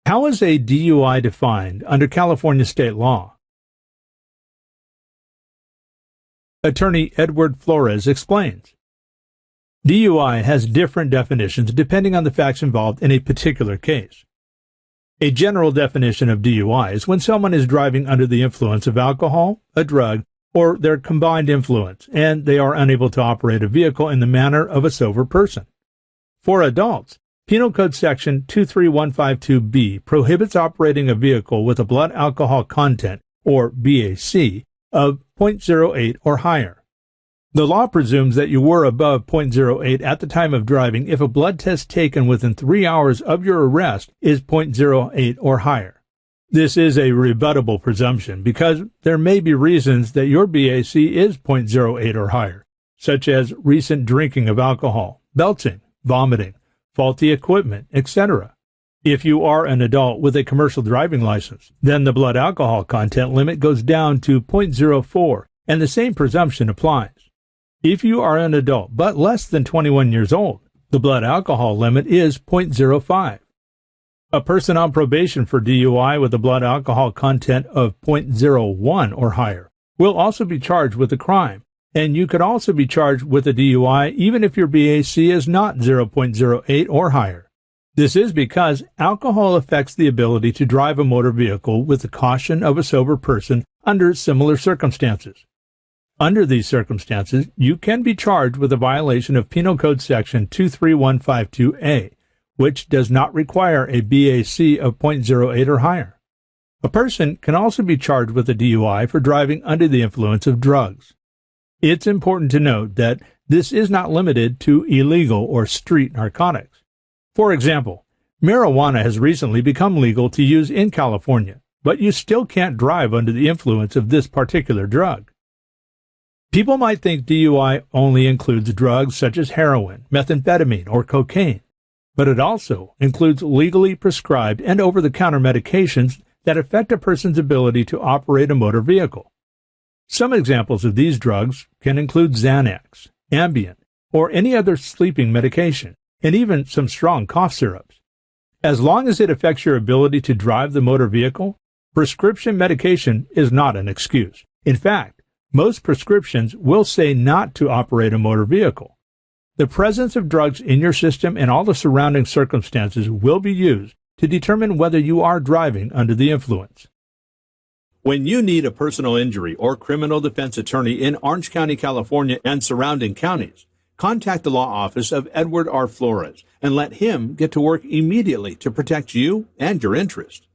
How is a DUI defined under California state law? Attorney Edward Flores explains. DUI has different definitions depending on the facts involved in a particular case. A general definition of DUI is when someone is driving under the influence of alcohol, a drug, or their combined influence, and they are unable to operate a vehicle in the manner of a sober person. For adults, Penal Code Section 23152B prohibits operating a vehicle with a blood alcohol content, or BAC, of 0.08 or higher. The law presumes that you were above 0.08 at the time of driving if a blood test taken within 3 hours of your arrest is 0.08 or higher. This is a rebuttable presumption because there may be reasons that your BAC is 0.08 or higher, such as recent drinking of alcohol, belching, vomiting, faulty equipment, etc. If you are an adult with a commercial driving license, then the blood alcohol content limit goes down to 0.04, and the same presumption applies. If you are an adult but less than 21 years old, the blood alcohol limit is 0.05. A person on probation for DUI with a blood alcohol content of 0.01 or higher will also be charged with the crime, and you could also be charged with a DUI even if your BAC is not 0.08 or higher. This is because alcohol affects the ability to drive a motor vehicle with the caution of a sober person under similar circumstances. Under these circumstances, you can be charged with a violation of Penal Code Section 23152A, which does not require a BAC of 0.08 or higher. A person can also be charged with a DUI for driving under the influence of drugs. It's important to note that this is not limited to illegal or street narcotics. For example, marijuana has recently become legal to use in California, but you still can't drive under the influence of this particular drug. People might think DUI only includes drugs such as heroin, methamphetamine, or cocaine, but it also includes legally prescribed and over-the-counter medications that affect a person's ability to operate a motor vehicle. Some examples of these drugs can include Xanax, Ambien, or any other sleeping medication, and even some strong cough syrups. As long as it affects your ability to drive the motor vehicle, prescription medication is not an excuse. In fact, most prescriptions will say not to operate a motor vehicle. The presence of drugs in your system and all the surrounding circumstances will be used to determine whether you are driving under the influence. When you need a personal injury or criminal defense attorney in Orange County, California, and surrounding counties, contact the law office of Edward R. Flores and let him get to work immediately to protect you and your interests.